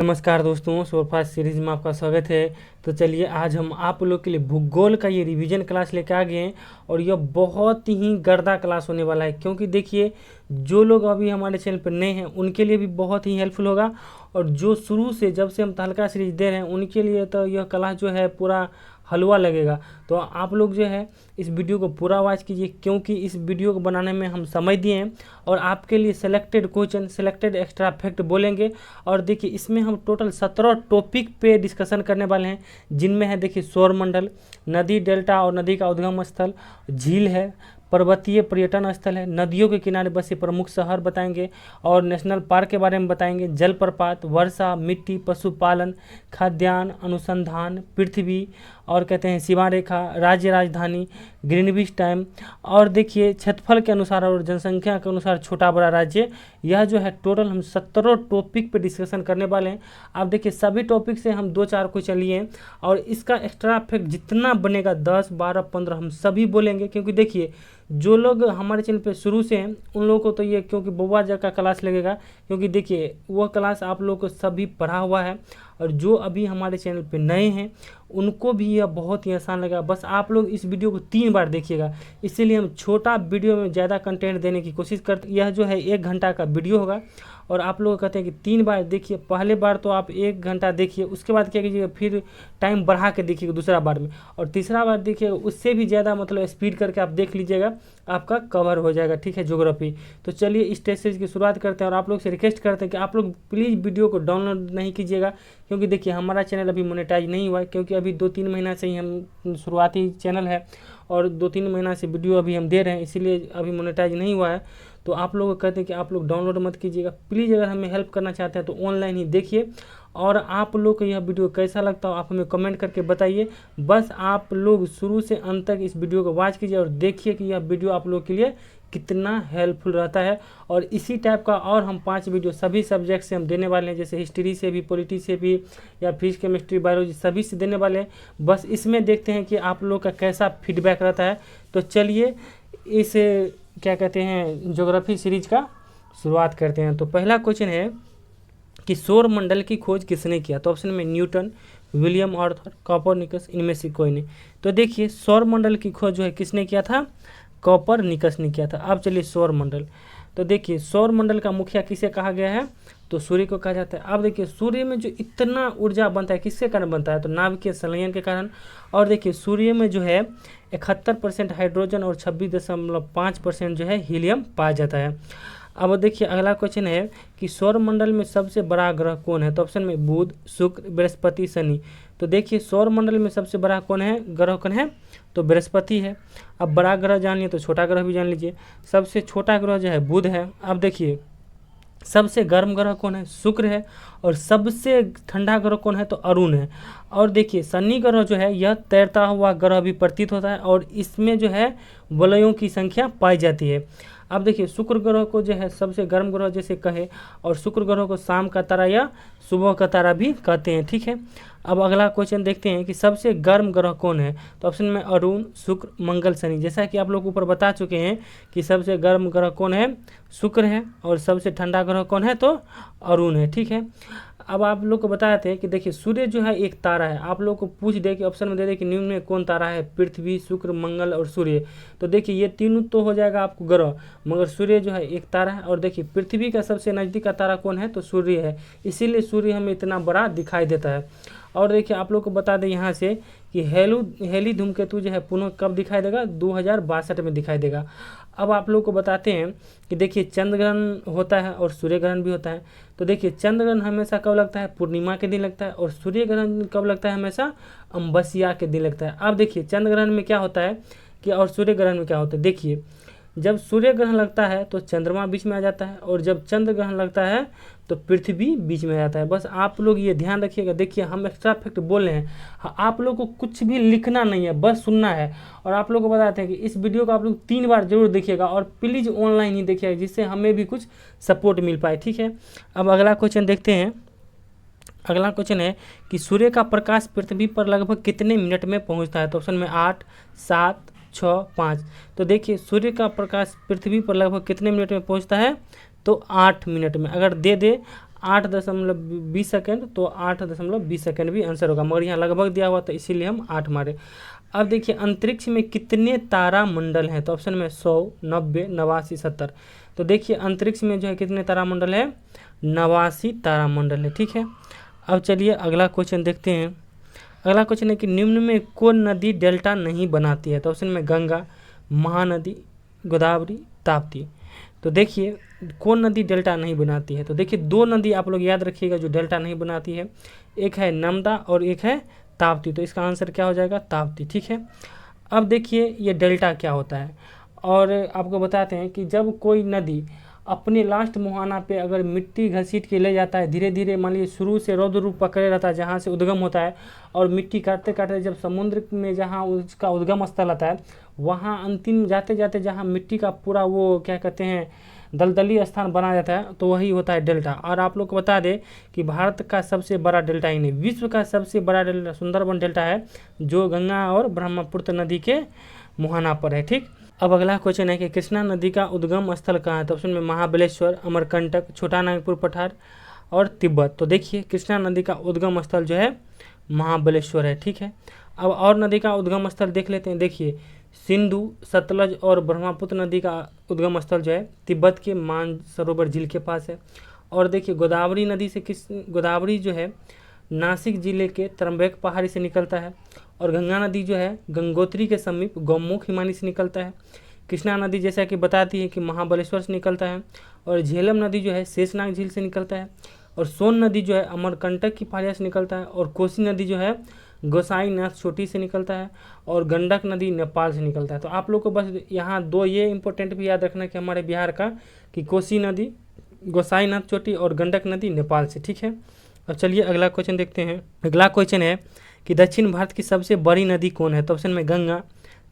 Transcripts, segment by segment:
नमस्कार दोस्तों, superfast series में आपका स्वागत है। तो चलिए आज हम आप लोग के लिए भूगोल का ये रिवीजन क्लास लेकर आ गए हैं और यह बहुत ही गर्दा क्लास होने वाला है, क्योंकि देखिए जो लोग अभी हमारे चैनल पर नए हैं उनके लिए भी बहुत ही हेल्पफुल होगा, और जो शुरू से जब से हम तहलका सीरीज दे रहे हैं उनके लिए तो यह क्लास जो है पूरा हलवा लगेगा। तो आप लोग जो है इस वीडियो को पूरा वॉच कीजिए, क्योंकि इस वीडियो को बनाने में हम समय दिए हैं और आपके लिए selected question, selected extra fact बोलेंगे। और देखिए इसमें हम टोटल 17 टॉपिक पे डिस्कशन करने वाले हैं, जिनमें है देखिए सौरमंडल, नदी डेल्टा और नदी का उद्गम स्थल, झील है, पर्वतीय पर्यटन स्थल है, नदियों के किनारे बसे प्रमुख शहर बताएंगे और नेशनल पार्क के बारे में बताएंगे, जलप्रपात, वर्षा, मिट्टी, पशुपालन, खाद्यान्न, अनुसंधान, पृथ्वी और कहते हैं सीमा रेखा, राज्य राजधानी, ग्रीनविच टाइम और देखिए क्षेत्रफल के अनुसार और जनसंख्या के अनुसार छोटा बड़ा राज्य। यह जो है टोटल हम 17 टॉपिक पे डिस्कशन करने वाले हैं। आप देखिए सभी टॉपिक से हम 2-4 क्वेश्चन लिए हैं और इसका एक्स्ट्रा फैक्ट जितना बनेगा 10, 12, 15 हम सभी बोलेंगे, क्योंकि देखिए जो लोग हमारे चैनल पे शुरू से हैं उन लोगों को तो ये क्योंकि बउआ जग का क्लास लगेगा, क्योंकि देखिए वह क्लास आप लोगों को सभी पढ़ा हुआ है, और जो अभी हमारे चैनल पे नए हैं उनको भी यह बहुत ही आसान लगेगा। बस आप लोग इस वीडियो को 3 बार देखिएगा, इसीलिए हम छोटा वीडियो में ज़्यादा कंटेंट देने की कोशिश करते। यह जो है 1 घंटा का वीडियो होगा और आप लोग कहते हैं कि 3 बार देखिए। पहले बार तो आप 1 घंटा देखिए, उसके बाद क्या कीजिएगा फिर टाइम बढ़ा के देखिएगा दूसरा बार में, और तीसरा बार देखिएगा उससे भी ज़्यादा मतलब स्पीड करके आप देख लीजिएगा, आपका कवर हो जाएगा। ठीक है, ज्योग्राफी। तो चलिए इस टेस्ट सीरीज की शुरुआत करते हैं और आप लोग से रिक्वेस्ट करते हैं कि आप लोग प्लीज़ वीडियो को डाउनलोड नहीं कीजिएगा, क्योंकि देखिए हमारा चैनल अभी मोनेटाइज नहीं हुआ है, क्योंकि अभी 2-3 महीना से ही हम शुरुआती चैनल है और 2-3 महीना से वीडियो अभी हम दे रहे हैं, इसीलिए अभी मोनेटाइज नहीं हुआ है। तो आप लोग कहते हैं कि आप लोग डाउनलोड मत कीजिएगा प्लीज़। अगर हमें हेल्प करना चाहते हैं तो ऑनलाइन ही देखिए, और आप लोग को यह वीडियो कैसा लगता हो आप हमें कमेंट करके बताइए। बस आप लोग शुरू से अंत तक इस वीडियो को वॉच कीजिए और देखिए कि यह वीडियो आप लोग के लिए कितना हेल्पफुल रहता है। और इसी टाइप का और हम 5 वीडियो सभी सब्जेक्ट से हम देने वाले हैं, जैसे हिस्ट्री से भी, पॉलिटी से भी, या फिजिक्स, केमिस्ट्री, बायोलॉजी सभी से देने वाले हैं। बस इसमें देखते हैं कि आप लोग का कैसा फीडबैक रहता है। तो चलिए इस क्या कहते हैं ज्योग्राफी सीरीज का शुरुआत करते हैं। तो पहला क्वेश्चन है कि सौर मंडल की खोज किसने किया? तो ऑप्शन में न्यूटन, विलियम आर्थर, कोपरनिकस, इनमें से कोई नहीं। तो देखिए सौर मंडल की खोज जो है किसने किया था? कोपरनिकस ने किया था। अब चलिए सौर मंडल। तो देखिए सौर मंडल का मुखिया किसे कहा गया है? तो सूर्य को कहा जाता है। अब देखिए सूर्य में जो इतना ऊर्जा बनता है किसके कारण बनता है? तो नाभिकीय संलयन के कारण। और देखिए सूर्य में जो है 71% हाइड्रोजन और 26.5% जो है हीलियम पाया जाता है। अब देखिए अगला क्वेश्चन है कि सौरमंडल में सबसे बड़ा ग्रह कौन है? तो ऑप्शन में बुध, शुक्र, बृहस्पति, शनि। तो देखिए सौरमंडल में सबसे बड़ा कौन है, ग्रह कौन है? तो बृहस्पति है। अब बड़ा ग्रह जान लिए तो छोटा ग्रह भी जान लीजिए। सबसे छोटा ग्रह जो है बुध है। अब देखिए सबसे गर्म ग्रह कौन है? शुक्र है। और सबसे ठंडा ग्रह कौन है? तो अरुण है। और देखिए शनि ग्रह जो है यह तैरता हुआ ग्रह भी प्रतीत होता है और इसमें जो है वलयों की संख्या पाई जाती है। अब देखिए शुक्र ग्रह को जो है सबसे गर्म ग्रह जैसे कहे, और शुक्र ग्रह को शाम का तारा या सुबह का तारा भी कहते हैं। ठीक है, अब अगला क्वेश्चन देखते हैं कि सबसे गर्म ग्रह कौन है? तो ऑप्शन में अरुण, शुक्र, मंगल, शनि। जैसा कि आप लोग ऊपर बता चुके हैं कि सबसे गर्म ग्रह कौन है? शुक्र है। और सबसे ठंडा ग्रह कौन है? तो अरुण है। ठीक है, अब आप लोग को बताते हैं कि देखिए सूर्य जो है एक तारा है। आप लोग को पूछ दे कि ऑप्शन में दे दे कि निम्न में कौन तारा है? पृथ्वी, शुक्र, मंगल और सूर्य। तो देखिए ये तीनों तो हो जाएगा आपको ग्रह, मगर सूर्य जो है एक तारा है। और देखिए पृथ्वी का सबसे नज़दीक का तारा कौन है? तो सूर्य है, इसीलिए सूर्य हमें इतना बड़ा दिखाई देता है। और देखिए आप लोग को बता दें यहाँ से कि हेली धूमकेतु जो है पुनः कब दिखाई देगा? 2062 में दिखाई देगा। अब आप लोग को बताते हैं कि देखिए चंद्र ग्रहण होता है और सूर्य ग्रहण भी होता है। तो देखिए चंद्र ग्रहण हमेशा कब लगता है? पूर्णिमा के दिन लगता है। और सूर्य ग्रहण कब लगता है? हमेशा अमावस्या के दिन लगता है। अब देखिए चंद्र ग्रहण में क्या होता है कि, और सूर्य ग्रहण में क्या होता है? देखिए जब सूर्य ग्रहण लगता है तो चंद्रमा बीच में आ जाता है, और जब चंद्र ग्रहण लगता है तो पृथ्वी बीच में आ जाता है। बस आप लोग ये ध्यान रखिएगा। देखिए हम एक्स्ट्रा फैक्ट बोल रहे हैं, आप लोग को कुछ भी लिखना नहीं है, बस सुनना है। और आप लोग को बताते हैं कि इस वीडियो को आप लोग 3 बार जरूर देखिएगा, और प्लीज़ ऑनलाइन ही देखिएगा, जिससे हमें भी कुछ सपोर्ट मिल पाए। ठीक है, अब अगला क्वेश्चन देखते हैं। अगला क्वेश्चन है कि सूर्य का प्रकाश पृथ्वी पर लगभग कितने मिनट में पहुंचता है? तो ऑप्शन में 8, 7, 6, 5। तो देखिए सूर्य का प्रकाश पृथ्वी पर लगभग कितने मिनट में पहुंचता है? तो 8 मिनट में। अगर दे दे 8.20 सेकेंड, तो 8.20 सेकेंड भी आंसर होगा, मगर यहाँ लगभग दिया हुआ तो इसीलिए हम 8 मारे। अब देखिए अंतरिक्ष में कितने तारामंडल हैं, तो ऑप्शन में 100, 90, 89, 70। तो देखिए अंतरिक्ष में जो है कितने तारामंडल है, 89 तारामंडल है, ठीक है। अब चलिए अगला क्वेश्चन देखते हैं। अगला क्वेश्चन है कि निम्न में कौन नदी डेल्टा नहीं बनाती है, तो ऑप्शन में गंगा, महानदी, गोदावरी, ताप्ती। तो देखिए कौन नदी डेल्टा नहीं बनाती है, तो देखिए दो नदी आप लोग याद रखिएगा जो डेल्टा नहीं बनाती है, एक है नर्मदा और एक है ताप्ती। तो इसका आंसर क्या हो जाएगा, ताप्ती, ठीक है। अब देखिए ये डेल्टा क्या होता है, और आपको बताते हैं कि जब कोई नदी अपने लास्ट मुहाना पे अगर मिट्टी घसीट के ले जाता है, धीरे धीरे मान लीजिए शुरू से रौद्र रूप पकड़े रहता है जहाँ से उद्गम होता है, और मिट्टी काटते काटते जब समुद्र में जहाँ उसका उद्गम स्थल आता है, वहाँ अंतिम जाते जाते जहाँ मिट्टी का पूरा वो क्या कहते हैं दलदली स्थान बना जाता है, तो वही होता है डेल्टा। और आप लोग को बता दें कि भारत का सबसे बड़ा डेल्टा ही नहीं, विश्व का सबसे बड़ा डेल्टा सुंदरबन डेल्टा है, जो गंगा और ब्रह्मपुत्र नदी के मुहाना पर है, ठीक। अब अगला क्वेश्चन है कि कृष्णा नदी का उद्गम स्थल कहाँ है, तो ऑप्शन में महाबलेश्वर, अमरकंटक, छोटा नागपुर पठार और तिब्बत। तो देखिए कृष्णा नदी का उद्गम स्थल जो है महाबलेश्वर है, ठीक है। अब और नदी का उद्गम स्थल देख लेते हैं। देखिए सिंधु, सतलज और ब्रह्मपुत्र नदी का उद्गम स्थल जो है तिब्बत के मानसरोवर झील के पास है। और देखिए गोदावरी नदी से गोदावरी जो है नासिक जिले के त्रंबक पहाड़ी से निकलता है, और गंगा नदी जो है गंगोत्री के समीप गौमुख हिमानी से निकलता है। कृष्णा नदी जैसा कि बताती है कि महाबलेश्वर से निकलता है, और झेलम नदी जो है शेषनाग झील से निकलता है, और सोन नदी जो है अमरकंटक की पहाड़िया से निकलता है, और कोसी नदी जो है गोसाईनाथ चोटी से निकलता है, और गंडक नदी नेपाल से निकलता है। तो आप लोग को बस यहाँ दो ये इंपॉर्टेंट भी याद रखना कि हमारे बिहार का कि कोसी नदी गोसाईनाथ चोटी और गंडक नदी नेपाल से, ठीक है। अब चलिए अगला क्वेश्चन देखते हैं। अगला क्वेश्चन है कि दक्षिण भारत की सबसे बड़ी नदी कौन है, तो ऑप्शन में गंगा,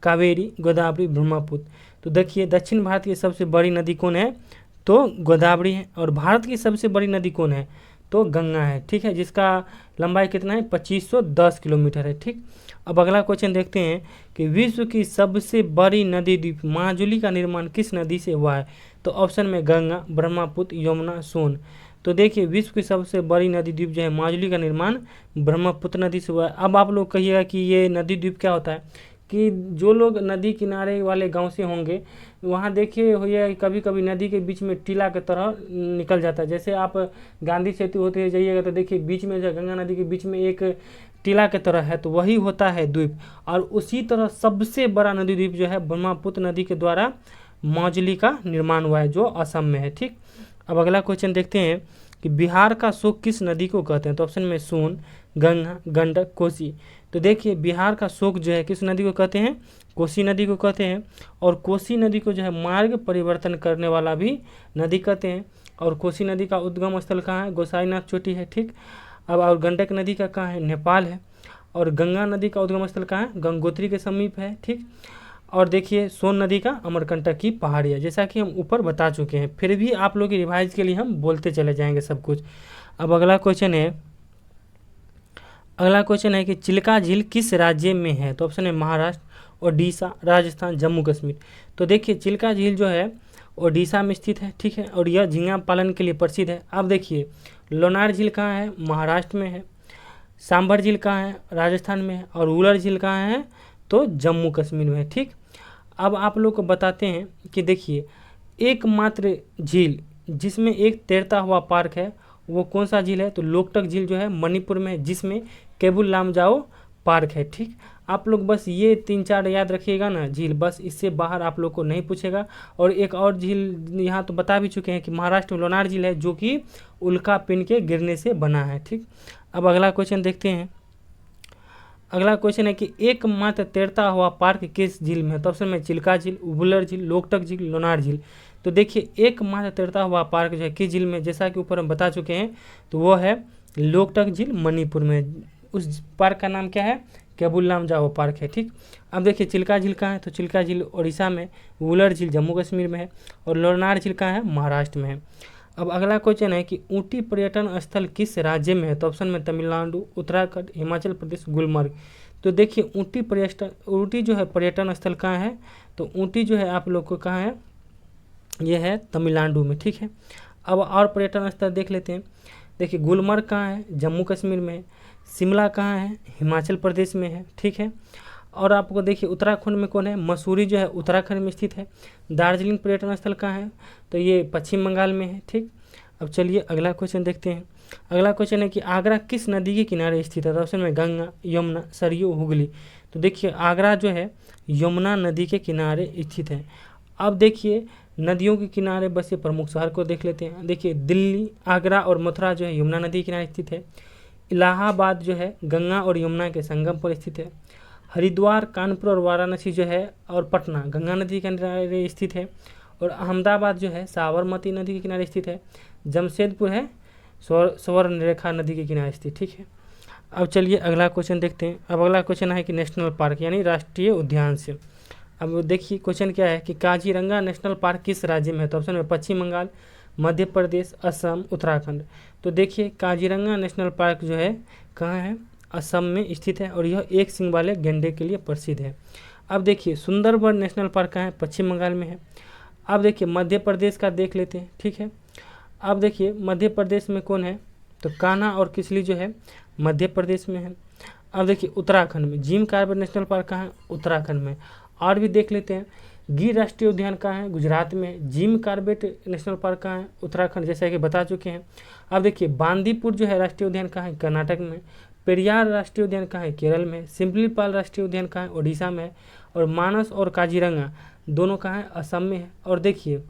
कावेरी, गोदावरी, ब्रह्मपुत्र। तो देखिए दक्षिण भारत की सबसे बड़ी नदी कौन है, तो गोदावरी है, और भारत की सबसे बड़ी नदी कौन है, तो गंगा है, ठीक है, जिसका लंबाई कितना है 2510 किलोमीटर है, ठीक। अब अगला क्वेश्चन देखते हैं कि विश्व की सबसे बड़ी नदी द्वीप माजुली का निर्माण किस नदी से हुआ है, तो ऑप्शन में गंगा, ब्रह्मपुत्र, यमुना, सोन। तो देखिए विश्व की सबसे बड़ी नदी द्वीप जो है माजुली का निर्माण ब्रह्मपुत्र नदी से हुआ है। अब आप लोग कहिएगा कि ये नदी द्वीप क्या होता है, कि जो लोग नदी किनारे वाले गांव से होंगे वहाँ देखिए होइए कभी कभी नदी के बीच में टीला की तरह निकल जाता है। जैसे आप गांधी सेतु होते हुए जाइएगा तो देखिए बीच में जो गंगा नदी के बीच में एक टीला की तरह है, तो वही होता है द्वीप। और उसी तरह सबसे बड़ा नदी द्वीप जो है ब्रह्मपुत्र नदी के द्वारा माजुली का निर्माण हुआ है, जो असम में है, ठीक। अब अगला क्वेश्चन देखते हैं कि बिहार का शोक किस नदी को कहते हैं, तो ऑप्शन में सोन, गंगा, गंडक, कोसी। तो देखिए बिहार का शोक जो है किस नदी को कहते हैं, कोसी नदी को कहते हैं, और कोसी नदी को जो है मार्ग परिवर्तन करने वाला भी नदी कहते हैं। और कोसी नदी का उद्गम स्थल कहाँ है, गोसाईनाथ चोटी है, ठीक। अब और गंडक नदी का कहाँ है, नेपाल है। और गंगा नदी का उद्गम स्थल कहाँ है, गंगोत्री के समीप है, ठीक। और देखिए सोन नदी का अमरकंटक की पहाड़ी है, जैसा कि हम ऊपर बता चुके हैं, फिर भी आप लोग की रिवाइज के लिए हम बोलते चले जाएंगे सब कुछ। अब अगला क्वेश्चन है कि चिल्का झील किस राज्य में है, तो ऑप्शन है महाराष्ट्र, ओडिशा, राजस्थान, जम्मू कश्मीर। तो देखिए चिल्का झील जो है ओडिशा में स्थित है, ठीक है, और यह झींगा पालन के लिए प्रसिद्ध है। अब देखिए लोनार झील कहाँ है, महाराष्ट्र में है। सांभर झील कहाँ है, राजस्थान में है। और उलर झील कहाँ है, तो जम्मू कश्मीर में है, ठीक। अब आप लोग को बताते हैं कि देखिए एकमात्र झील जिसमें एक तैरता हुआ पार्क है वो कौन सा झील है, तो लोकटक झील जो है मणिपुर में है, जिसमें केबुल लामजाओ पार्क है, ठीक। आप लोग बस ये 3-4 याद रखिएगा ना झील, बस इससे बाहर आप लोग को नहीं पूछेगा। और एक और झील यहाँ तो बता भी चुके हैं कि महाराष्ट्र में लोनार झील है, जो कि उल्का पिंड के गिरने से बना है, ठीक। अब अगला क्वेश्चन देखते हैं। अगला क्वेश्चन है कि एकमात्र तैरता हुआ पार्क किस झील में है, तो ऑप्शन में चिल्का झील, उबुलर झील, लोकटक झील, लोनार झील। तो देखिए एकमात्र तैरता हुआ पार्क जो है किस झील में, जैसा कि ऊपर हम बता चुके हैं, तो वो है लोकटक झील मणिपुर में। उस पार्क का नाम क्या है, केबुल लामजाओ पार्क है, ठीक। अब देखिए चिल्का झील कहाँ है, तो चिल्का झील उड़ीसा में, उबुलर झील जम्मू कश्मीर में है, और लोनार झील कहाँ है, महाराष्ट्र में है। अब अगला क्वेश्चन है कि ऊटी पर्यटन स्थल किस राज्य में है, तो ऑप्शन में तमिलनाडु, उत्तराखंड, हिमाचल प्रदेश, गुलमर्ग। तो देखिए ऊटी जो है पर्यटन स्थल कहाँ है, तो ऊटी जो है आप लोग को कहाँ है, ये है तमिलनाडु में, ठीक है। अब और पर्यटन स्थल देख लेते हैं। देखिए गुलमर्ग कहाँ है, जम्मू कश्मीर में है। शिमला कहाँ है, हिमाचल प्रदेश में है, ठीक है। और आपको देखिए उत्तराखंड में कौन है, मसूरी जो है उत्तराखंड में स्थित है। दार्जिलिंग पर्यटन स्थल कहाँ है, तो ये पश्चिम बंगाल में है, ठीक। अब चलिए अगला क्वेश्चन देखते हैं। अगला क्वेश्चन है कि आगरा किस नदी के किनारे स्थित है, तो ऑप्शन में गंगा, यमुना, सरयू, हुगली। तो देखिए आगरा जो है यमुना नदी के किनारे स्थित है। अब देखिए नदियों के किनारे बसे प्रमुख शहर को देख लेते हैं। देखिए दिल्ली, आगरा और मथुरा जो है यमुना नदी के किनारे स्थित है। इलाहाबाद जो है गंगा और यमुना के संगम पर स्थित है। हरिद्वार, कानपुर और वाराणसी जो है और पटना गंगा नदी के किनारे स्थित है। और अहमदाबाद जो है साबरमती नदी के किनारे स्थित है। जमशेदपुर है स्वर्ण रेखा नदी के किनारे स्थित, ठीक है। अब चलिए अगला क्वेश्चन देखते हैं। अब अगला क्वेश्चन है कि नेशनल पार्क यानी राष्ट्रीय उद्यान से। अब देखिए क्वेश्चन क्या है कि काजीरंगा नेशनल पार्क किस राज्य में है, तो ऑप्शन में पश्चिम बंगाल, मध्य प्रदेश, असम, उत्तराखंड। तो देखिए काजीरंगा नेशनल पार्क जो है कहाँ है, असम में स्थित है और यह एक सींग वाले गैंडे के लिए प्रसिद्ध है। अब देखिए सुंदरबन नेशनल पार्क कहाँ है, पश्चिम बंगाल में है। अब देखिए मध्य प्रदेश का देख लेते हैं, ठीक है। अब देखिए मध्य प्रदेश में कौन है, तो कान्हा और किसली जो है मध्य प्रदेश में है। अब देखिए उत्तराखंड में जिम कॉर्बेट नेशनल पार्क कहाँ है, उत्तराखंड में। और भी देख लेते हैं, गिर राष्ट्रीय उद्यान कहाँ है, गुजरात में। जिम कॉर्बेट नेशनल पार्क कहाँ है, उत्तराखंड, जैसा कि बता चुके हैं। अब देखिए बांदीपुर जो है राष्ट्रीय उद्यान कहाँ है, कर्नाटक में। पेरियार राष्ट्रीय उद्यान कहाँ है, केरल में। सिम्पलीपाल राष्ट्रीय उद्यान कहाँ है, ओडिशा में है। और मानस और काजीरंगा दोनों कहाँ है, असम में है। और देखिए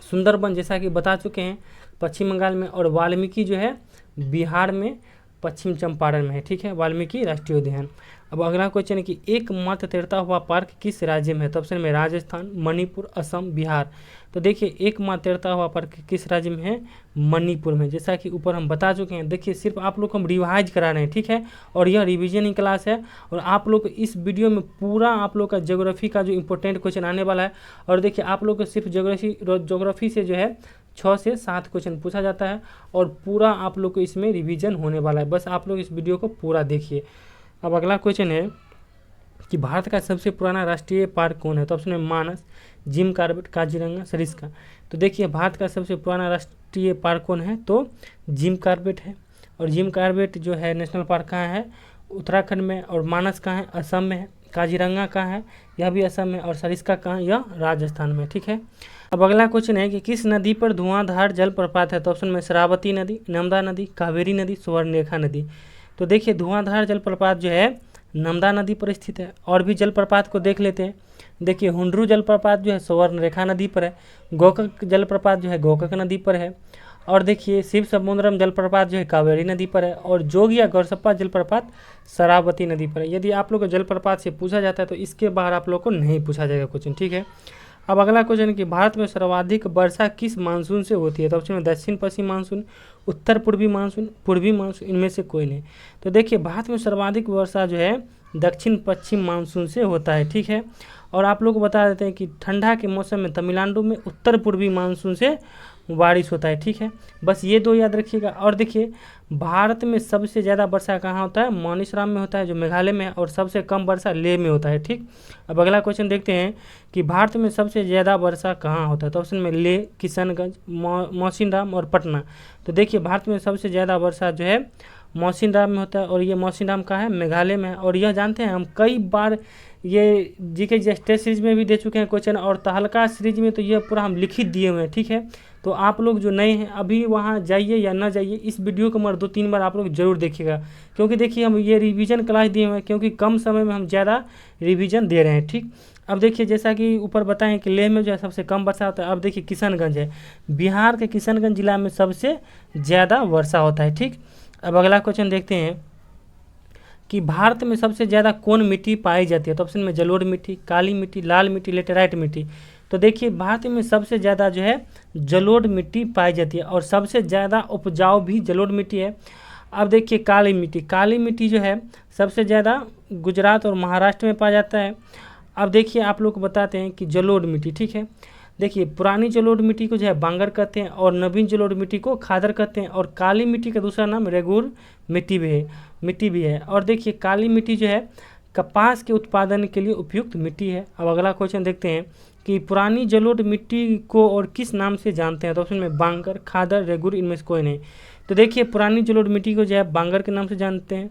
सुंदरबन जैसा कि बता चुके हैं पश्चिम बंगाल में। और वाल्मीकि जो है बिहार में, पश्चिम चंपारण में है, ठीक है, वाल्मीकि राष्ट्रीय उद्यान। अब अगला क्वेश्चन है कि एकमात्र तैरता हुआ पार्क किस राज्य में है, तो ऑप्शन में राजस्थान, मणिपुर, असम, बिहार। तो देखिए एकमात्र तैरता हुआ पार्क किस राज्य में है, मणिपुर में, जैसा कि ऊपर हम बता चुके हैं। देखिए सिर्फ आप लोग को हम रिवाइज करा रहे हैं, ठीक है, और यह रिवीजन की क्लास है। और आप लोग इस वीडियो में पूरा आप लोग का ज्योग्राफी का जो इंपॉर्टेंट क्वेश्चन आने वाला है। और देखिए आप लोग को सिर्फ ज्योग्राफी से जो है 6 से 7 क्वेश्चन पूछा जाता है और पूरा आप लोग को इसमें रिवीजन होने वाला है। बस आप लोग इस वीडियो को पूरा देखिए। अब अगला क्वेश्चन है कि भारत का सबसे पुराना राष्ट्रीय पार्क कौन है, तो ऑप्शन में मानस, जिम कॉर्बेट, काजीरंगा, सरिस्का। तो देखिए भारत का सबसे पुराना राष्ट्रीय पार्क कौन है, तो जिम कॉर्बेट है। और जिम कॉर्बेट जो है नेशनल पार्क कहाँ है, उत्तराखंड में। और मानस कहाँ है, असम में है। काजीरंगा कहाँ है, यह भी असम में। और सरिस्का कहाँ है, यह राजस्थान में, ठीक है। अब अगला क्वेश्चन है कि किस नदी पर धुआंधार जलप्रपात है, तो ऑप्शन में शरावती नदी, नर्मदा नदी, कावेरी नदी, स्वर्णरेखा नदी। तो देखिए धुआंधार जलप्रपात जो है नर्मदा नदी पर स्थित है। और भी जलप्रपात को देख लेते हैं। देखिए हुंड्रू जलप्रपात जो है स्वर्णरेखा नदी पर है। गोकक जलप्रपात जो है गोकक नदी पर है। और देखिए शिव समुद्रम जलप्रपात जो है कावेरी नदी पर है। और जोग या गौरसप्पा जलप्रपात शरावती नदी पर है। यदि आप लोग को जलप्रपात से पूछा जाता है तो इसके बाहर आप लोग को नहीं पूछा जाएगा क्वेश्चन, ठीक है। अब अगला क्वेश्चन कि भारत में सर्वाधिक वर्षा किस मानसून से होती है, तो ऑप्शन में दक्षिण पश्चिम मानसून, उत्तर पूर्वी मानसून, पूर्वी मानसून, इनमें से कोई नहीं। तो देखिए भारत में सर्वाधिक वर्षा जो है दक्षिण पश्चिम मानसून से होता है, ठीक है। और आप लोग को बता देते हैं कि ठंडा के मौसम में तमिलनाडु में उत्तर पूर्वी मानसून से बारिश होता है, ठीक है। बस ये दो याद रखिएगा। और देखिए भारत में सबसे ज़्यादा वर्षा कहाँ होता है, मौनीसराम में होता है जो मेघालय में है। और सबसे कम वर्षा लेह में होता है, ठीक। अब अगला क्वेश्चन देखते हैं कि भारत में सबसे ज़्यादा वर्षा कहाँ होता है, तो ऑप्शन में लेह, किशनगंज, मौसिनराम और पटना। तो देखिए भारत में सबसे ज़्यादा वर्षा जो है मौसिनराम में होता है। और ये मौसिनराम का है, मेघालय में है। और यह जानते हैं हम कई बार ये जीके टेस्ट सीरीज में भी दे चुके हैं क्वेश्चन, और तहलका सीरीज में तो ये पूरा हम लिखित दिए हुए हैं, ठीक है। तो आप लोग जो नए हैं अभी वहाँ जाइए या ना जाइए, इस वीडियो को मगर 2-3 बार आप लोग जरूर देखिएगा। क्योंकि देखिए हम ये रिवीजन क्लास दिए हुए हैं, क्योंकि कम समय में हम ज़्यादा रिवीजन दे रहे हैं, ठीक। अब देखिए जैसा कि ऊपर बताएं कि लेह में जो है सबसे कम वर्षा होता है। अब देखिए किशनगंज है, बिहार के किशनगंज जिला में सबसे ज़्यादा वर्षा होता है, ठीक। अब अगला क्वेश्चन देखते हैं कि भारत में सबसे ज़्यादा कौन मिट्टी पाई जाती है, तो ऑप्शन में जलोढ़ मिट्टी, काली मिट्टी, लाल मिट्टी, लेटेराइट मिट्टी। तो देखिए भारत में सबसे ज़्यादा जो है जलोढ़ मिट्टी पाई जाती है और सबसे ज़्यादा उपजाऊ भी जलोढ़ मिट्टी है। अब देखिए काली मिट्टी जो है सबसे ज़्यादा गुजरात और महाराष्ट्र में पाया जाता है। अब देखिए आप लोग को बताते हैं कि जलोढ़ मिट्टी, ठीक है। देखिए पुरानी जलोढ़ मिट्टी को जो है बांगर कहते हैं और नवीन जलोढ़ मिट्टी को खादर कहते हैं। और काली मिट्टी का दूसरा नाम रेगुर मिट्टी भी है। और देखिए काली मिट्टी जो है कपास के उत्पादन के लिए उपयुक्त मिट्टी है। अब अगला क्वेश्चन देखते हैं कि पुरानी जलोढ़ मिट्टी को और किस नाम से जानते हैं, तो ऑप्शन में बांगर, खादर, रेगुर, इनमें से कोई नहीं। तो देखिए पुरानी जलोढ़ मिट्टी को जो है बांगर के नाम से जानते हैं,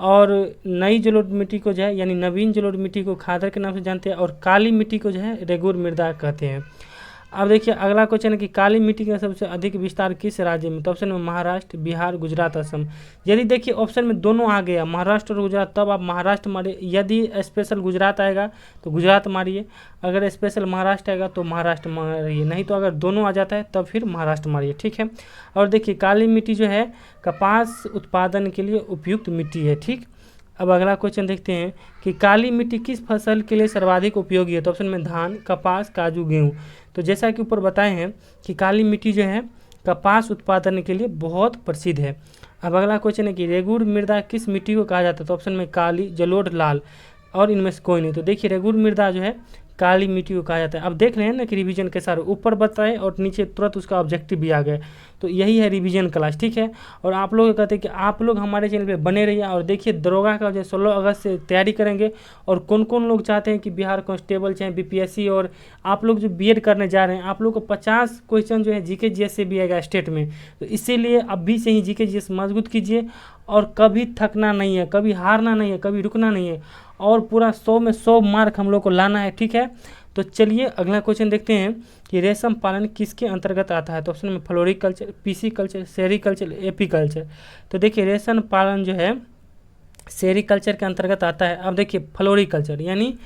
और नई जलोढ़ मिट्टी को जो है यानी नवीन जलोढ़ मिट्टी को खादर के नाम से जानते हैं, और काली मिट्टी को जो है रेगुर मृदा कहते हैं। अब देखिए अगला क्वेश्चन है कि काली मिट्टी का सबसे अधिक विस्तार किस राज्य में? तो ऑप्शन में महाराष्ट्र, बिहार, गुजरात, असम। यदि देखिए ऑप्शन में दोनों आ गया महाराष्ट्र और गुजरात, तब आप महाराष्ट्र मारिए। यदि स्पेशल गुजरात आएगा तो गुजरात मारिए, अगर स्पेशल महाराष्ट्र आएगा तो महाराष्ट्र मारिए, नहीं तो अगर दोनों आ जाता है तब फिर महाराष्ट्र मारिए, ठीक है। और देखिए काली मिट्टी जो है कपास उत्पादन के लिए उपयुक्त मिट्टी है, ठीक। अब अगला क्वेश्चन देखते हैं कि काली मिट्टी किस फसल के लिए सर्वाधिक उपयोगी है? तो ऑप्शन में धान, कपास, काजू, गेहूँ। तो जैसा कि ऊपर बताए हैं कि काली मिट्टी जो है कपास उत्पादन के लिए बहुत प्रसिद्ध है। अब अगला क्वेश्चन है कि रेगुर मृदा किस मिट्टी को कहा जाता है? तो ऑप्शन में काली, जलोढ़, लाल, और इनमें से कोई नहीं। तो देखिए रेगुर मृदा जो है काली मिट्टी को कहा जाता है। अब देख रहे हैं ना कि रिवीजन के सारे ऊपर बताए और नीचे तुरंत उसका ऑब्जेक्टिव भी आ गया। तो यही है रिवीजन क्लास, ठीक है। और आप लोग कहते हैं कि आप लोग हमारे चैनल पे बने रहिए और देखिए दरोगा का जो 16 अगस्त से तैयारी करेंगे। और कौन कौन लोग चाहते हैं कि बिहार कांस्टेबल चाहे बीपीएससी, और आप लोग जो बीएड करने जा रहे हैं आप लोग को 50 क्वेश्चन जो है जीके जीएस से भी आएगा स्टेट में। तो इसीलिए अभी से ही जीके जीएस मजबूत कीजिए और कभी थकना नहीं है, कभी हारना नहीं है, कभी रुकना नहीं है, और पूरा 100 में 100 मार्क हम लोग को लाना है, ठीक है। तो चलिए अगला क्वेश्चन देखते हैं कि रेशम पालन किसके अंतर्गत आता है? तो ऑप्शन में floriculture, PC culture, sericulture, apiculture. तो देखिए रेशम पालन जो है सेरिकल्चर के अंतर्गत आता है। अब देखिए फ्लोरिकल्चर यानी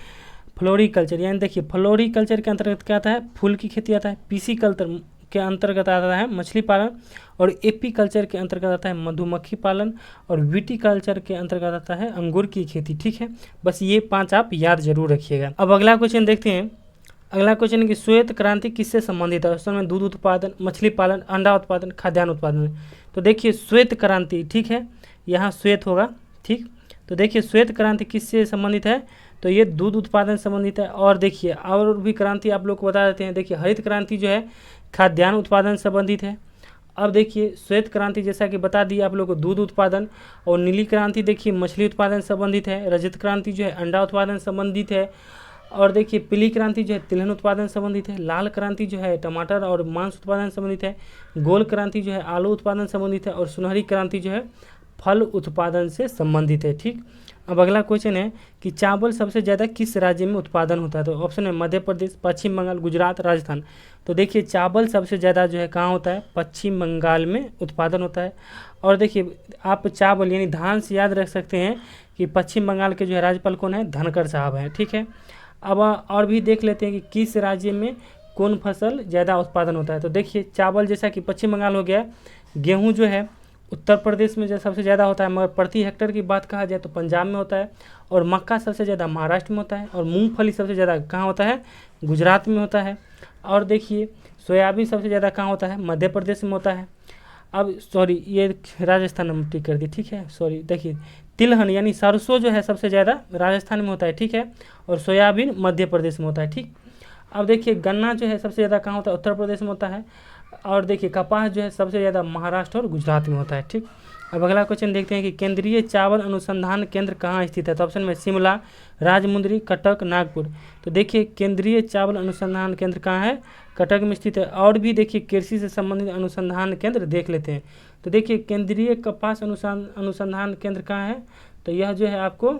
देखिए फ्लोरिकल्चर के अंतर्गत क्या आता है? फूल की खेती आता है। पीसी कल्चर के अंतर्गत आता है मछली पालन, और एपी कल्चर के अंतर्गत आता है मधुमक्खी पालन, और विटी कल्चर के अंतर्गत आता है अंगूर की खेती, ठीक है। बस ये 5 आप याद जरूर रखिएगा। अब अगला क्वेश्चन देखते हैं। अगला क्वेश्चन है कि श्वेत क्रांति किससे संबंधित है? उसमें दूध उत्पादन, मछली पालन, अंडा उत्पादन, खाद्यान्न उत्पादन। तो देखिए श्वेत क्रांति, ठीक है, यहाँ श्वेत होगा, ठीक। तो देखिए श्वेत क्रांति किससे संबंधित है? तो ये दूध उत्पादन संबंधित है। और देखिए और भी क्रांति आप लोग को बता देते हैं। देखिए हरित क्रांति जो है खाद्यान्न उत्पादन संबंधित है। अब देखिए श्वेत क्रांति जैसा कि बता दिया आप लोग को दूध उत्पादन, और नीली क्रांति देखिए मछली उत्पादन संबंधित है। रजत क्रांति जो है अंडा उत्पादन संबंधित है। और देखिए पीली क्रांति जो है तिलहन उत्पादन संबंधित है। लाल क्रांति जो है टमाटर और मांस उत्पादन संबंधित है। गोल क्रांति जो है आलू उत्पादन संबंधित है। और सुनहरी क्रांति जो है फल उत्पादन से संबंधित है, ठीक। अब अगला क्वेश्चन है कि चावल सबसे ज़्यादा किस राज्य में उत्पादन होता है? तो ऑप्शन है मध्य प्रदेश, पश्चिम बंगाल, गुजरात, राजस्थान। तो देखिए चावल सबसे ज़्यादा जो है कहाँ होता है? पश्चिम बंगाल में उत्पादन होता है। और देखिए आप चावल यानी धान से याद रख सकते हैं कि पश्चिम बंगाल के जो है राज्यपाल कौन है? धनखड़ साहब हैं, ठीक है। अब और भी देख लेते हैं कि किस राज्य में कौन फसल ज़्यादा उत्पादन होता है। तो देखिए चावल जैसा कि पश्चिम बंगाल हो गया, गेहूँ जो है उत्तर प्रदेश में जो सबसे ज़्यादा होता है, मगर प्रति हेक्टेयर की बात कहा जाए तो पंजाब में होता है। और मक्का सबसे ज़्यादा महाराष्ट्र में होता है। और मूंगफली सबसे ज़्यादा कहाँ होता है? गुजरात में होता है। और देखिए सोयाबीन सबसे ज़्यादा कहाँ होता है? मध्य प्रदेश में होता है। अब सॉरी ये राजस्थान में टिक कर दी, ठीक है, सॉरी। देखिए तिलहन यानी सरसों जो है सबसे ज़्यादा राजस्थान में होता है, ठीक है। और सोयाबीन मध्य प्रदेश में होता है, ठीक। अब देखिए गन्ना जो है सबसे ज़्यादा कहाँ होता है? उत्तर प्रदेश में होता है। और देखिए कपास जो है सबसे ज़्यादा महाराष्ट्र और गुजरात में होता है, ठीक। अब अगला क्वेश्चन देखते हैं कि केंद्रीय चावल अनुसंधान केंद्र कहाँ स्थित है? तो ऑप्शन में शिमला, राजमुंदरी, कटक, नागपुर। तो देखिए केंद्रीय चावल अनुसंधान केंद्र कहाँ है? कटक में स्थित है। और भी देखिए कृषि से संबंधित अनुसंधान केंद्र देख लेते हैं। तो देखिए केंद्रीय कपास अनुसंधान केंद्र कहाँ है? तो यह जो है आपको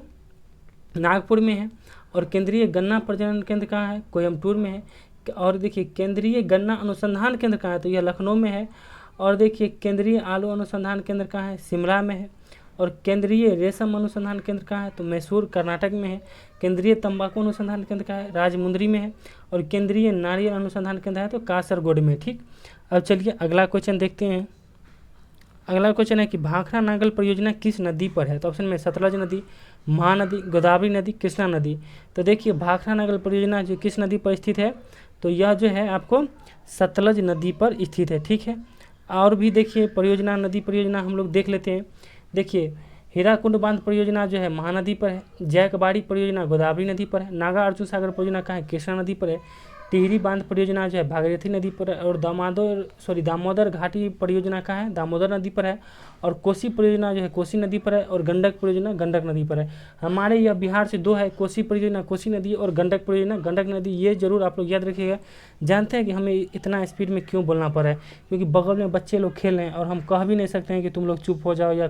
नागपुर में है। और केंद्रीय गन्ना प्रजनन केंद्र कहाँ है? कोयम्बटूर में है। और देखिए केंद्रीय गन्ना अनुसंधान केंद्र कहाँ है? तो यह लखनऊ में है। और देखिए केंद्रीय आलू अनुसंधान केंद्र कहाँ है? शिमला में है। और केंद्रीय रेशम अनुसंधान केंद्र कहाँ है? तो मैसूर कर्नाटक में है। केंद्रीय तंबाकू अनुसंधान केंद्र कहाँ है? राजमुंदरी में है। और केंद्रीय नारियल अनुसंधान केंद्र है तो कासरगोड में, ठीक। अब चलिए अगला क्वेश्चन देखते हैं। अगला क्वेश्चन है कि भाखड़ा नागल परियोजना किस नदी पर है? तो ऑप्शन में सतलज नदी, महानदी, गोदावरी नदी, कृष्णा नदी। तो देखिए भाखड़ा नागल परियोजना जो किस नदी पर स्थित है? तो यह जो है आपको सतलज नदी पर स्थित है, ठीक है। और भी देखिए परियोजना, नदी परियोजना हम लोग देख लेते हैं। देखिए हीराकुंड बांध परियोजना जो है महानदी पर है। जैकबाड़ी परियोजना गोदावरी नदी पर है। नागा अर्जुन सागर परियोजना कहाँ है? कृष्णा नदी पर है। टिहरी बांध परियोजना जो है भागीरथी नदी पर है, और दामोदर घाटी परियोजना का है, दामोदर नदी पर है, और कोसी परियोजना जो है कोसी नदी पर है, और गंडक परियोजना गंडक नदी पर है। हमारे यह बिहार से 2 है, कोसी परियोजना कोसी नदी और गंडक परियोजना गंडक नदी। ये जरूर आप लोग याद रखिएगा। जानते हैं कि हमें इतना स्पीड में क्यों बोलना पड़ा है, क्योंकि बगल में बच्चे लोग खेल रहे हैं और हम कह भी नहीं सकते हैं कि तुम लोग चुप हो जाओ या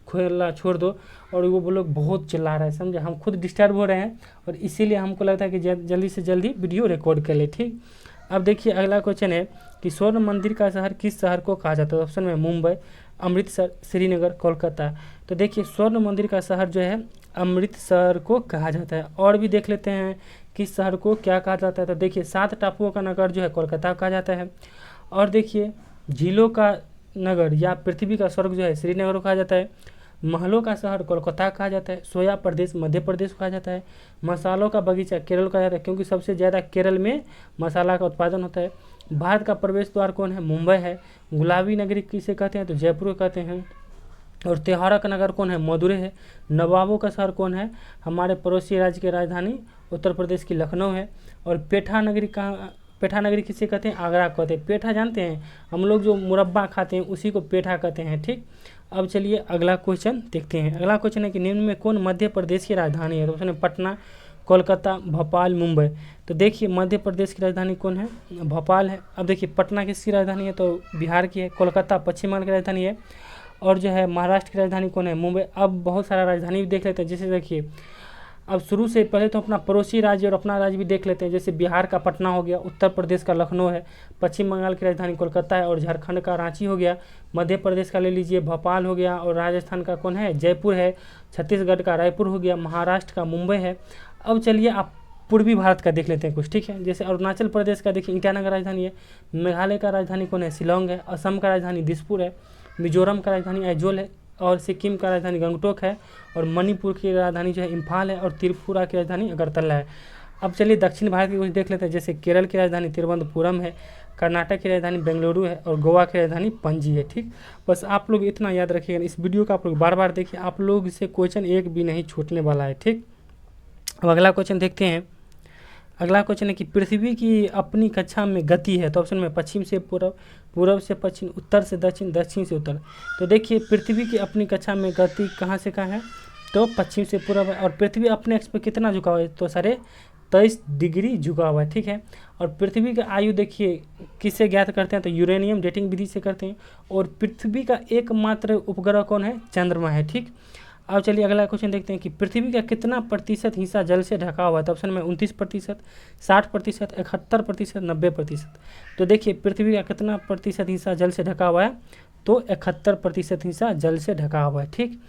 खेलना छोड़ दो, और वो लोग बहुत चिल्ला रहा है, समझे। हम खुद डिस्टर्ब हो रहे हैं और इसीलिए हमको लगता है कि जल्दी से जल्दी वीडियो रिकॉर्ड कर ले, ठीक। अब देखिए अगला क्वेश्चन है कि स्वर्ण मंदिर का शहर किस शहर को कहा जाता है। ऑप्शन में मुंबई, अमृतसर, श्रीनगर, कोलकाता। तो देखिए स्वर्ण मंदिर का शहर जो है अमृतसर को कहा जाता है। और भी देख लेते हैं किस शहर को क्या कहा जाता है। तो देखिए 7 टापुओं का नगर जो है कोलकाता कहा जाता है। और देखिए झीलों का नगर या पृथ्वी का स्वर्ग जो है श्रीनगर को कहा जाता है। महलों का शहर कोलकाता कहा जाता है। सोया प्रदेश मध्य प्रदेश कहा जाता है। मसालों का बगीचा केरल कहा जाता है, क्योंकि सबसे ज़्यादा केरल में मसाला का उत्पादन होता है। भारत का प्रवेश द्वार कौन है, मुंबई है। गुलाबी नगरी किसे कहते हैं, तो जयपुर कहते हैं। और त्योहारों का नगर कौन है, मदुरै है। नवाबों का शहर कौन है, हमारे पड़ोसी राज्य की राजधानी उत्तर प्रदेश की लखनऊ है। और पेठा नगरी किसे कहते हैं, आगरा कहते हैं। पेठा जानते हैं हम लोग जो मुरब्बा खाते हैं उसी को पेठा कहते हैं, ठीक। अब चलिए अगला क्वेश्चन देखते हैं। अगला क्वेश्चन है कि निम्न में कौन मध्य प्रदेश की राजधानी है। तो उसने पटना, कोलकाता, भोपाल, मुंबई। तो देखिए मध्य प्रदेश की राजधानी कौन है, भोपाल है। अब देखिए पटना किसकी राजधानी है, तो बिहार की है। कोलकाता पश्चिम बंगाल की राजधानी है। और जो है महाराष्ट्र की राजधानी कौन है, मुंबई। अब बहुत सारा राजधानी भी देख लेते हैं। जैसे देखिए अब शुरू से पहले तो अपना पड़ोसी राज्य और अपना राज्य भी देख लेते हैं। जैसे बिहार का पटना हो गया, उत्तर प्रदेश का लखनऊ है, पश्चिम बंगाल की राजधानी कोलकाता है, और झारखंड का रांची हो गया। मध्य प्रदेश का ले लीजिए भोपाल हो गया, और राजस्थान का कौन है, जयपुर है। छत्तीसगढ़ का रायपुर हो गया। महाराष्ट्र का मुंबई है। अब चलिए आप पूर्वी भारत का देख लेते हैं कुछ, ठीक है। जैसे अरुणाचल प्रदेश का देखिए ईटानगर राजधानी है। मेघालय का राजधानी कौन है, शिलोंग है। असम का राजधानी दिसपुर है। मिजोरम का राजधानी आइजोल है। और सिक्किम का राजधानी गंगटोक है। और मणिपुर की राजधानी जो है इम्फाल है। और त्रिपुरा की राजधानी अगरतला है। अब चलिए दक्षिण भारत की कुछ देख लेते हैं। जैसे केरल की राजधानी तिरुवनंतपुरम है। कर्नाटक की राजधानी बेंगलुरु है। और गोवा की राजधानी पणजी है, ठीक। बस आप लोग इतना याद रखिएगा। इस वीडियो को आप लोग बार बार देखिए, आप लोग से क्वेश्चन एक भी नहीं छूटने वाला है, ठीक। अब अगला क्वेश्चन देखते हैं। अगला क्वेश्चन है कि पृथ्वी की अपनी कक्षा में गति है। तो ऑप्शन में पश्चिम से पूर्व, पूर्व से पश्चिम, उत्तर से दक्षिण, दक्षिण से उत्तर। तो देखिए पृथ्वी की अपनी कक्षा में गति कहाँ से कहाँ है, तो पश्चिम से पूर्व है। और पृथ्वी अपने एक्स पे कितना झुका हुआ है, तो 23.5 डिग्री झुका हुआ है, ठीक है। और पृथ्वी का आयु देखिए किससे ज्ञात करते हैं, तो यूरेनियम डेटिंग विधि से करते हैं। और पृथ्वी का एकमात्र उपग्रह कौन है, चंद्रमा है, ठीक। अब चलिए अगला क्वेश्चन देखते हैं कि पृथ्वी का कितना प्रतिशत हिस्सा जल से ढका हुआ है। तो ऑप्शन में 29%, 60%, 71%, 90%। तो देखिए पृथ्वी का कितना प्रतिशत हिस्सा जल से ढका हुआ है, तो 71% हिस्सा जल से ढका हुआ है, ठीक।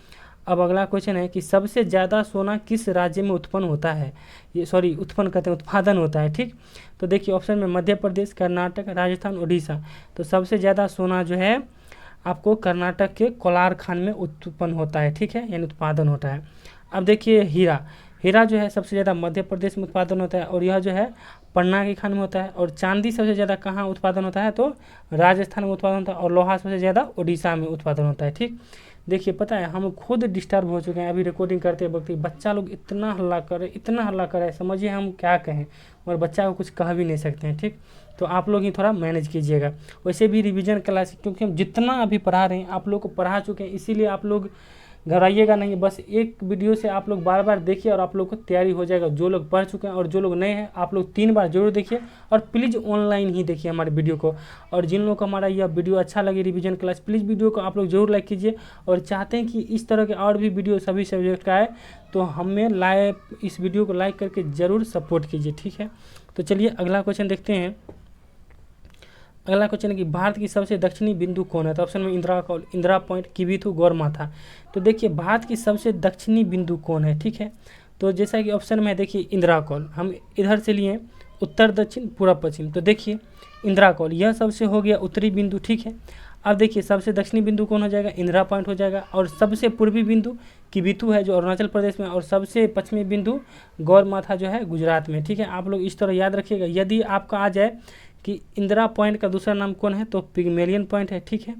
अब अगला क्वेश्चन है कि सबसे ज़्यादा सोना किस राज्य में उत्पन्न होता है, उत्पन्न करते हैं, उत्पादन होता है, ठीक। तो देखिए ऑप्शन में मध्य प्रदेश, कर्नाटक, राजस्थान, उड़ीसा। तो सबसे ज़्यादा सोना जो है आपको कर्नाटक के कोलार खान में उत्पन्न होता है, ठीक है, यानी उत्पादन होता है। अब देखिए हीरा जो है सबसे ज़्यादा मध्य प्रदेश में उत्पादन होता है, और यह जो है पन्ना के खान में होता है। और चांदी सबसे ज़्यादा कहाँ उत्पादन होता है, तो राजस्थान में उत्पादन होता है। और लोहा सबसे ज़्यादा उड़ीसा में उत्पादन होता है, ठीक। देखिए पता है हम खुद डिस्टर्ब हो चुके हैं अभी रिकॉर्डिंग करते वक्त। बच्चा लोग इतना हल्ला करे समझिए हम क्या कहें, और बच्चा को कुछ कह भी नहीं सकते हैं, ठीक। तो आप लोग ही थोड़ा मैनेज कीजिएगा। वैसे भी रिवीजन क्लास, क्योंकि हम जितना अभी पढ़ा रहे हैं आप लोग को पढ़ा चुके हैं, इसीलिए आप लोग घबराइएगा नहीं। बस एक वीडियो से आप लोग बार बार देखिए और आप लोग को तैयारी हो जाएगा। जो लोग पढ़ चुके हैं और जो लोग नए हैं आप लोग 3 बार जरूर देखिए, और प्लीज़ ऑनलाइन ही देखिए हमारे वीडियो को। और जिन लोगों को हमारा यह वीडियो अच्छा लगे रिवीजन क्लास, प्लीज़ वीडियो को आप लोग जरूर लाइक कीजिए। और चाहते हैं कि इस तरह के और भी वीडियो सभी सब्जेक्ट का है, तो हमें इस वीडियो को लाइक करके ज़रूर सपोर्ट कीजिए, ठीक है। तो चलिए अगला क्वेश्चन देखते हैं। अगला क्वेश्चन है कि भारत की सबसे दक्षिणी बिंदु कौन है। तो ऑप्शन में इंदिरा पॉइंट, किबिथु, गौरमाथा। तो देखिए भारत की सबसे दक्षिणी बिंदु कौन है, ठीक है। तो जैसा कि ऑप्शन में देखिए इंदिरा कॉल, हम इधर से लिए उत्तर दक्षिण पूर्व पश्चिम। तो देखिए इंदिरा कॉल यह सबसे हो गया उत्तरी बिंदु, ठीक है। अब देखिए सबसे दक्षिणी बिंदु कौन हो जाएगा, इंदिरा पॉइंट हो जाएगा। और सबसे पूर्वी बिंदु किबिथु है जो अरुणाचल प्रदेश में। और सबसे पश्चिमी बिंदु गौरमाथा जो है गुजरात में, ठीक है। आप लोग इस तरह याद रखिएगा। यदि आपका आ जाए कि इंदिरा पॉइंट का दूसरा नाम कौन है, तो पिग्मेलियन पॉइंट है, ठीक है।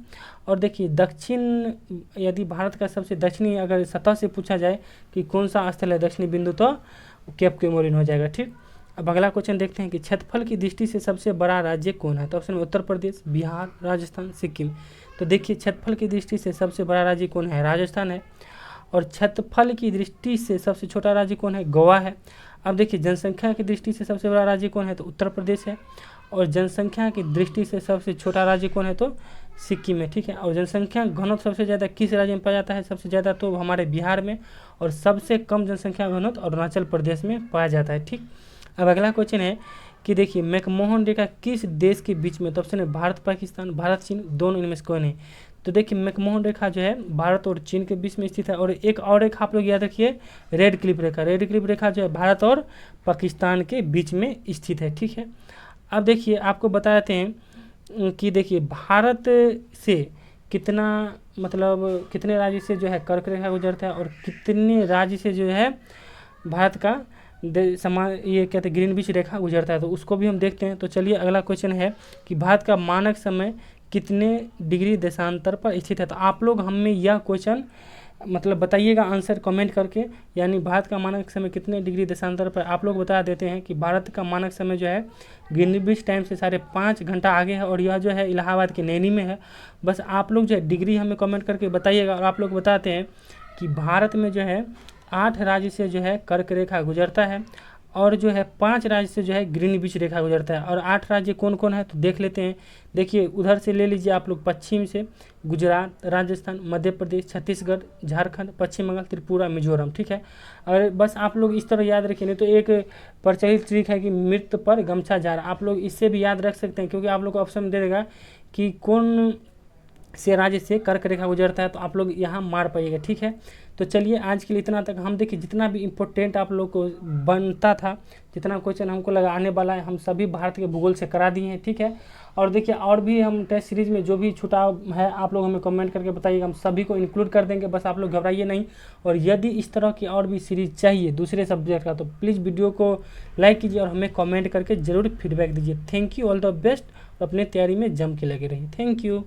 और देखिए दक्षिण, यदि भारत का सबसे दक्षिणी अगर सतह से पूछा जाए कि कौन सा स्थल है दक्षिणी बिंदु, तो केप कोमोरिन हो जाएगा, ठीक। अब अगला क्वेश्चन देखते हैं कि क्षेत्रफल की दृष्टि से सबसे बड़ा राज्य कौन है। तो ऑप्शन में उत्तर प्रदेश, बिहार, राजस्थान, सिक्किम। तो देखिए क्षेत्रफल की दृष्टि से सबसे बड़ा राज्य कौन है, राजस्थान है। और क्षेत्रफल की दृष्टि से सबसे छोटा राज्य कौन है, गोवा है। अब देखिए जनसंख्या की दृष्टि से सबसे बड़ा राज्य कौन है, तो उत्तर प्रदेश है। और जनसंख्या की दृष्टि से सबसे छोटा राज्य कौन है, तो सिक्किम है, ठीक है। और जनसंख्या घनत्व सबसे ज़्यादा किस राज्य में पाया जाता है, सबसे ज़्यादा तो हमारे बिहार में, और सबसे कम जनसंख्या घनत्व अरुणाचल प्रदेश में पाया जाता है, ठीक। अब अगला क्वेश्चन है कि देखिए मैकमोहन रेखा किस देश के बीच में। तो ऑप्शन है भारत पाकिस्तान, भारत चीन, दोनों इनमें से कौन है। तो देखिए मैकमोहन रेखा जो है भारत और चीन के बीच में स्थित है। और एक और रेखा आप लोग याद रखिए, रेड क्लिफ रेखा। रेड क्लिफ रेखा जो है भारत और पाकिस्तान के बीच में स्थित है, ठीक है। अब देखिए आपको बता देते हैं कि देखिए भारत से कितना मतलब कितने राज्य से जो है कर्क रेखा गुजरता है, और कितने राज्य से जो है भारत का समान ये कहते हैं ग्रीनविच रेखा गुजरता है। तो उसको भी हम देखते हैं। तो चलिए अगला क्वेश्चन है कि भारत का मानक समय कितने डिग्री देशांतर पर स्थित है। तो आप लोग हमें यह क्वेश्चन मतलब बताइएगा आंसर कमेंट करके, यानी भारत का मानक समय कितने डिग्री देशांतर पर। आप लोग बता देते हैं कि भारत का मानक समय जो है ग्रीनविच टाइम से 5.5 घंटा आगे है, और यह जो है इलाहाबाद के नैनी में है। बस आप लोग जो है डिग्री हमें कमेंट करके बताइएगा। और आप लोग बताते हैं कि भारत में जो है 8 राज्य से जो है कर्क रेखा गुजरता है, और जो है 5 राज्य से जो है ग्रीनविच रेखा गुजरता है। और 8 राज्य कौन कौन है तो देख लेते हैं। देखिए उधर से ले लीजिए आप लोग, पश्चिम से गुजरात, राजस्थान, मध्य प्रदेश, छत्तीसगढ़, झारखंड, पश्चिम बंगाल, त्रिपुरा, मिजोरम, ठीक है। और बस आप लोग इस तरह याद रखें। नहीं तो एक प्रचलित ट्रिक है कि मृत पर गमछा जार, आप लोग इससे भी याद रख सकते हैं, क्योंकि आप लोग को ऑप्शन दे देगा कि कौन से राज्य से कर्क रेखा गुजरता है, तो आप लोग यहाँ मार पाइएगा, ठीक है। तो चलिए आज के लिए इतना तक। हम देखिए जितना भी इम्पोर्टेंट आप लोग को बनता था, जितना क्वेश्चन हमको लगा आने वाला है, हम सभी भारत के भूगोल से करा दिए हैं, ठीक है। और देखिए और भी हम टेस्ट सीरीज में जो भी छुटाव है आप लोग हमें कमेंट करके बताइएगा, हम सभी को इंक्लूड कर देंगे। बस आप लोग घबराइए नहीं। और यदि इस तरह की और भी सीरीज चाहिए दूसरे सब्जेक्ट का, तो प्लीज़ वीडियो को लाइक कीजिए और हमें कमेंट करके ज़रूर फीडबैक दीजिए। Thank you, all the best. और अपने तैयारी में जम के लगे रहिए। Thank you.